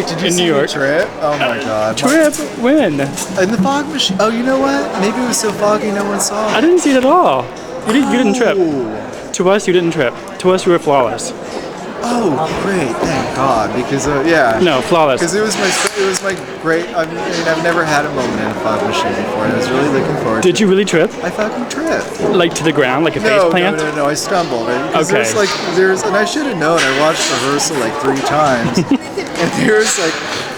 Did you in see New York. Trip? Oh my god. Trip? When? In the fog machine. Oh, you know what? Maybe it was so foggy no one saw it. I didn't see it at all. You didn't trip. To us, you didn't trip. To us, you were flawless. Oh, great! Thank God, because yeah. No, flawless. Because it was my great. I mean, I've never had a moment in a fog machine before, and I was really looking forward. Did you really trip? I fucking tripped. Like to the ground, like a face plant? No. I stumbled. Okay. And I should have known. I watched rehearsal like 3 times, and there's like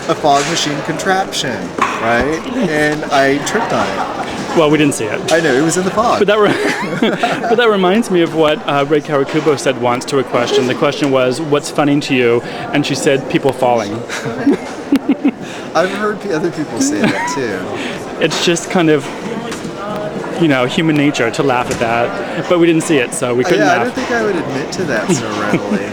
a fog machine contraption, right? And I tripped on it. Well, we didn't see it. I know, it was in the fog. But that reminds me of what Ray Kawakubo said once to a question. The question was, what's funny to you? And she said, people falling. I've heard other people say that too. It's just kind of, human nature to laugh at that. But we didn't see it, so we couldn't laugh. I don't think I would admit to that so readily.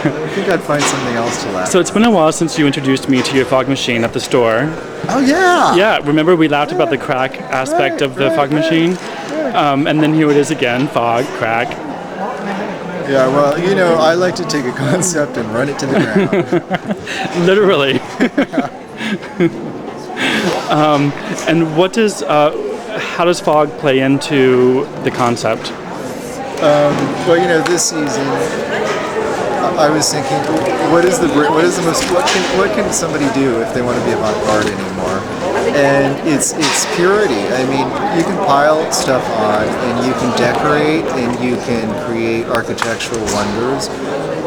I think I'd find something else to laugh at. So it's been a while since you introduced me to your fog machine at the store. Oh, yeah! Yeah, remember we laughed about the crack aspect of the fog machine? And then here it is again, fog, crack. Yeah, well, I like to take a concept and run it to the ground. Literally. And how does fog play into the concept? Well, this season, I was thinking, what can somebody do if they want to be avant-garde anymore? And it's purity. I mean, you can pile stuff on, and you can decorate, and you can create architectural wonders.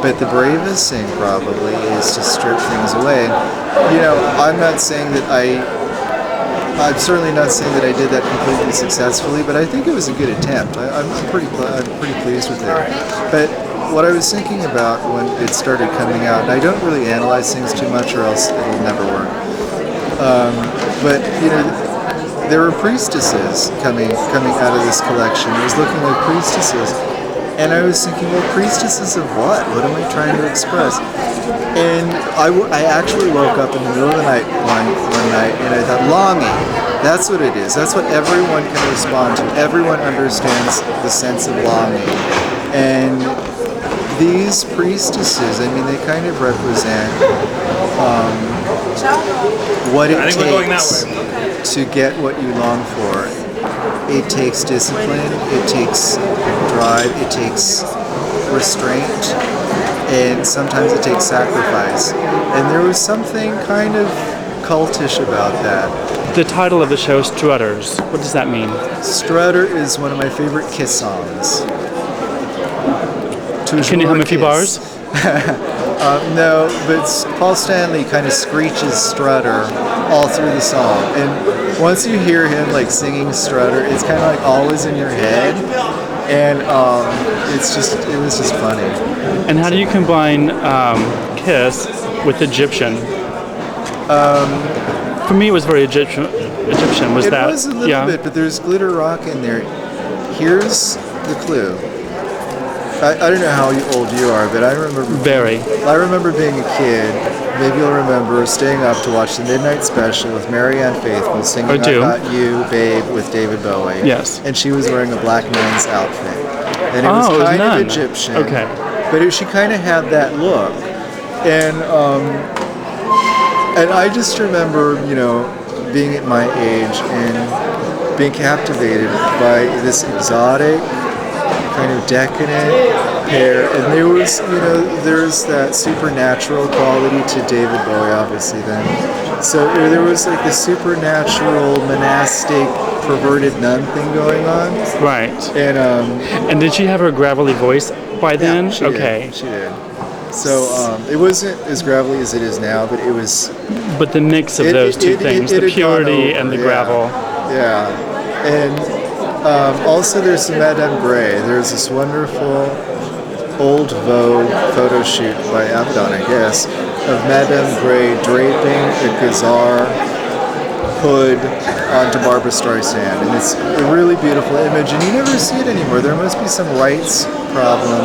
But the bravest thing probably is to strip things away. I'm not saying that I'm certainly not saying that I did that completely successfully, but I think it was a good attempt. I'm pretty pleased with it. But what I was thinking about when it started coming out, and I don't really analyze things too much or else it'll never work. But there were priestesses coming out of this collection. It was looking like priestesses. And I was thinking, well, priestesses of what? What am I trying to express? And I actually woke up in the middle of the night one night, and I thought, longing. That's what it is. That's what everyone can respond to. Everyone understands the sense of longing. And these priestesses, I mean, they kind of represent what it takes to get what you long for. It takes discipline, it takes drive, it takes restraint, and sometimes it takes sacrifice. And there was something kind of cultish about that. The title of the show, Strutters, what does that mean? Strutter is one of my favorite Kiss songs. Can you hum a few bars? No, but Paul Stanley kind of screeches Strutter all through the song. And once you hear him like singing Strutter, it's kind of like always in your head. And it was just funny. And how do you combine Kiss with Egyptian? For me, it was very Egyptian. It was a little yeah. bit, but there's glitter rock in there. Here's the clue. I don't know how old you are, but I remember being a kid. Maybe you'll remember staying up to watch the midnight special with Marianne Faithfull singing "I Got You, Babe" with David Bowie. Yes. And she was wearing a black nun's outfit, and it was kind of Egyptian. Okay. But she kind of had that look, and I just remember, being at my age and being captivated by this exotic, kind of decadent hair, and there's that supernatural quality to David Bowie, obviously. Then, so there was like this supernatural, monastic, perverted nun thing going on. Right. And did she have her gravelly voice by then? Yeah, she did. So it wasn't as gravelly as it is now, but it was. But the mix of those two things, the purity and the gravel. Yeah, and also there's the Madame Grès. There's this wonderful old Vogue photo shoot by Abaddon, I guess, of Madame Grès draping a gazar hood onto Barbra Streisand, and it's a really beautiful image, and you never see it anymore. There must be some rights problem,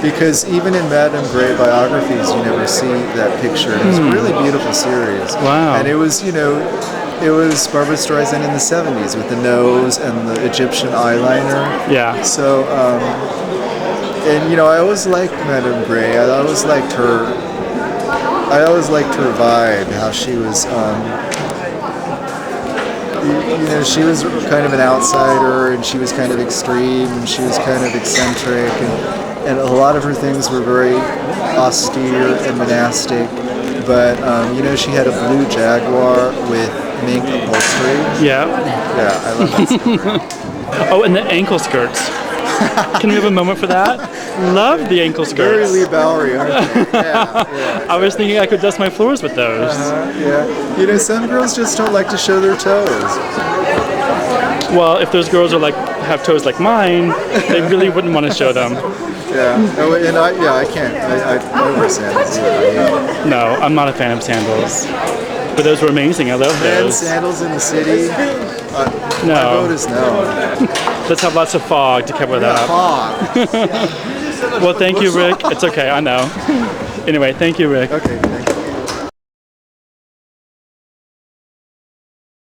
because even in Madame Grès biographies, you never see that picture. And it's a really beautiful series. Wow. And it was, it was Barbra Streisand in the 70s with the nose and the Egyptian eyeliner. Yeah. So, and I always liked Madame Grès. I always liked her vibe, how she was, she was kind of an outsider, and she was kind of extreme, and she was kind of eccentric, and a lot of her things were very austere and monastic, but she had a blue Jaguar with mink upholstery. Yeah. Yeah, I love that stuff. Oh, and the ankle skirts. Can we have a moment for that? Love the ankle skirts. Very Leigh Bowery, aren't they? Yeah. I was thinking I could dust my floors with those. Yeah. Some girls just don't like to show their toes. Well, if those girls have toes like mine, they really wouldn't want to show them. Yeah. Oh, and I can't. I wear sandals either. No, I'm not a fan of sandals. But those were amazing. I love And those. sandals in the city? No. My vote is no. Let's have lots of fog to cover that up. Fog. Well, thank you, Rick. It's okay, I know. Anyway, thank you, Rick. Okay, thank you.